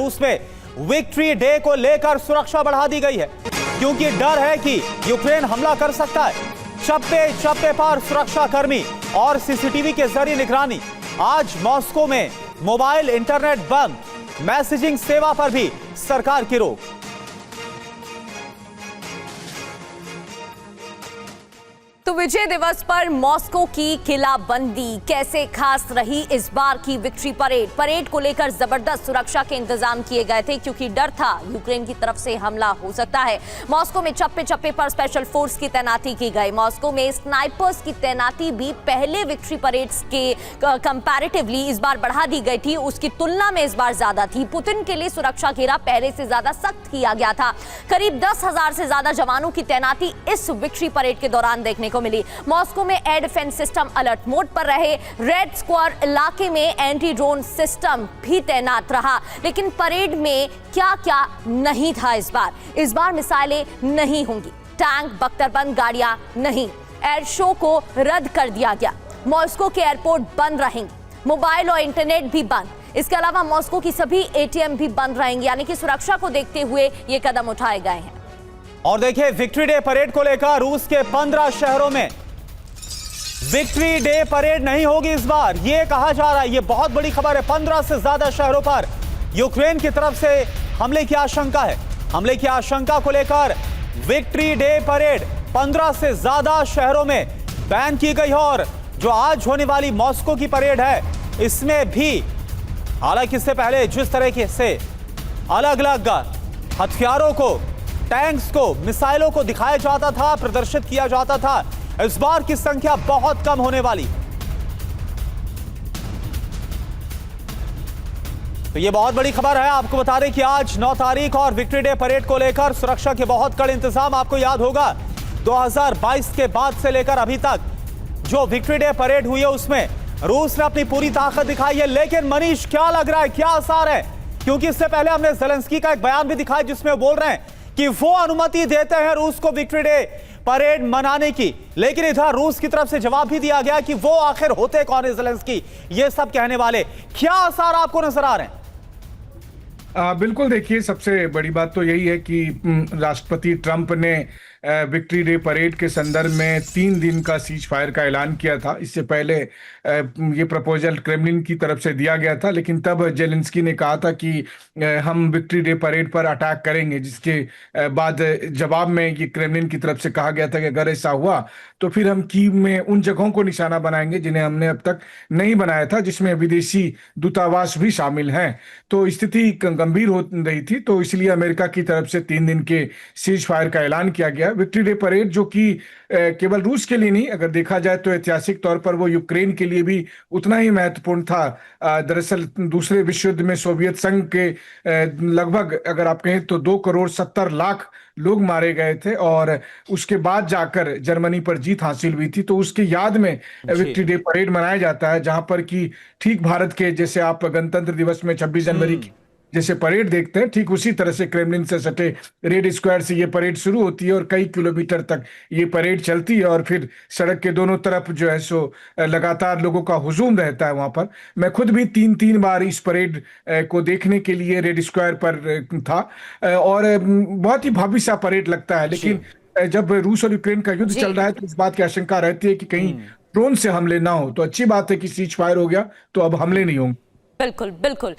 रूस में victory day को लेकर सुरक्षा बढ़ा दी गई है, क्योंकि डर है कि यूक्रेन हमला कर सकता है। चप्पे चप्पे पर सुरक्षा कर्मी और सीसीटीवी के जरिए निगरानी। आज मॉस्को में मोबाइल इंटरनेट बंद, मैसेजिंग सेवा पर भी सरकार की रोक। तो विजय दिवस पर मॉस्को की किलाबंदी कैसे खास रही इस बार की विक्ट्री परेड को लेकर जबरदस्त सुरक्षा के इंतजाम किए गए थे, क्योंकि डर था यूक्रेन की तरफ से हमला हो सकता है। मॉस्को में चप्पे चप्पे पर स्पेशल फोर्स की तैनाती की गई। मॉस्को में स्नाइपर्स की तैनाती भी पहले विक्ट्री परेड्स के कंपैरेटिवली इस बार बढ़ा दी गई थी, उसकी तुलना में इस बार ज्यादा थी। पुतिन के लिए सुरक्षा घेरा पहले से ज्यादा सख्त किया गया था। करीब 10,000 से ज्यादा जवानों की तैनाती इस विक्ट्री परेड के दौरान देखने को मिली। मॉस्को में air defence system alert mode पर रहे। रेड स्क्वायर इलाके में एंटी ड्रोन सिस्टम भी तैनात रहा। लेकिन परेड में क्या-क्या नहीं था इस बार मिसाइलें नहीं होंगी, टैंक बख्तरबंद गाड़ियां नहीं, एयर शो को रद्द कर दिया गया। मॉस्को के एयरपोर्ट बंद रहेंगे, मोबाइल और इंटरनेट भी बंद। इसके अलावा मॉस्को की सभी एटीएम भी बंद रहेंगे, यानी कि सुरक्षा को देखते हुए ये कदम उठाए गए हैं। और देखिए, विक्ट्री डे परेड को लेकर रूस के 15 शहरों में विक्ट्री डे परेड नहीं होगी इस बार, यह कहा जा रहा है। यह बहुत बड़ी खबर है। 15 से ज्यादा शहरों पर यूक्रेन की तरफ से हमले की आशंका है। हमले की आशंका को लेकर विक्ट्री डे परेड 15 से ज्यादा शहरों में बैन की गई है। और जो आज होने वाली मॉस्को की परेड है, इसमें भी हालांकि इससे पहले जिस तरह से अलग अलग हथियारों को, टैंक्स को, मिसाइलों को दिखाया जाता था, प्रदर्शित किया जाता था, इस बार की संख्या बहुत कम होने वाली। तो यह बहुत बड़ी खबर है। आपको बता दें कि आज 9 तारीख और विक्ट्री डे परेड को लेकर सुरक्षा के बहुत कड़े इंतजाम। आपको याद होगा 2022 के बाद से लेकर अभी तक जो विक्ट्री डे परेड हुई है उसमें रूस ने अपनी पूरी ताकत दिखाई है। लेकिन मनीष, क्या लग रहा है, क्या आसार है? क्योंकि इससे पहले हमने ज़ेलेंस्की का एक बयान भी दिखाया जिसमें बोल रहे हैं कि वो अनुमति देते हैं रूस को विक्ट्री डे परेड मनाने की, लेकिन इधर रूस की तरफ से जवाब भी दिया गया कि वो आखिर होते कौन है ज़ेलेंस्की, ये सब कहने वाले। क्या आसार आपको नजर आ रहे हैं? बिल्कुल, देखिए, सबसे बड़ी बात तो यही है कि राष्ट्रपति ट्रंप ने विक्ट्री डे परेड के संदर्भ में 3 दिन का सीज फायर का ऐलान किया था। इससे पहले ये प्रपोजल क्रेमलिन की तरफ से दिया गया था, लेकिन तब जेलेंस्की ने कहा था कि हम विक्ट्री डे परेड पर अटैक करेंगे, जिसके बाद जवाब में ये क्रेमलिन की तरफ से कहा गया था कि अगर ऐसा हुआ तो फिर हम कीव में उन जगहों को निशाना बनाएंगे जिन्हें हमने अब तक नहीं बनाया था, जिसमें विदेशी दूतावास भी शामिल हैं। तो स्थिति गंभीर हो रही थी, तो इसलिए अमेरिका की तरफ से 3 दिन के सीज फायर का ऐलान किया गया। विक्ट्री डे परेड जो कि केवल रूस के लिए नहीं, अगर देखा जाए तो ऐतिहासिक तौर पर वो यूक्रेन के लिए भी उतना ही महत्वपूर्ण था। दरअसल दूसरे विश्व युद्ध में सोवियत संघ के लगभग, अगर आप कहें तो 2,70,00,000 लोग मारे गए थे और उसके बाद जाकर जर्मनी पर जीत हासिल हुई थी। तो उसके याद में विक्ट्री डे परेड मनाया जाता है, जहां पर कि ठीक भारत के जैसे आप गणतंत्र दिवस में 26 जनवरी की जैसे परेड देखते हैं, ठीक उसी तरह से क्रेमलिन से सटे रेड स्क्वायर से ये परेड शुरू होती है और कई किलोमीटर तक ये परेड चलती है और फिर सड़क के दोनों तरफ जो है सो लगातार लोगों का हुजूम रहता है वहां पर। मैं खुद भी 3 बार इस परेड को देखने के लिए रेड स्क्वायर पर था और बहुत ही भव्य सा परेड लगता है। लेकिन जब रूस और यूक्रेन का युद्ध चल रहा है तो इस बात की आशंका रहती है कि कहीं ड्रोन से हमले ना हो। तो अच्छी बात है कि सीज फायर हो गया, तो अब हमले नहीं होंगे। बिल्कुल बिल्कुल।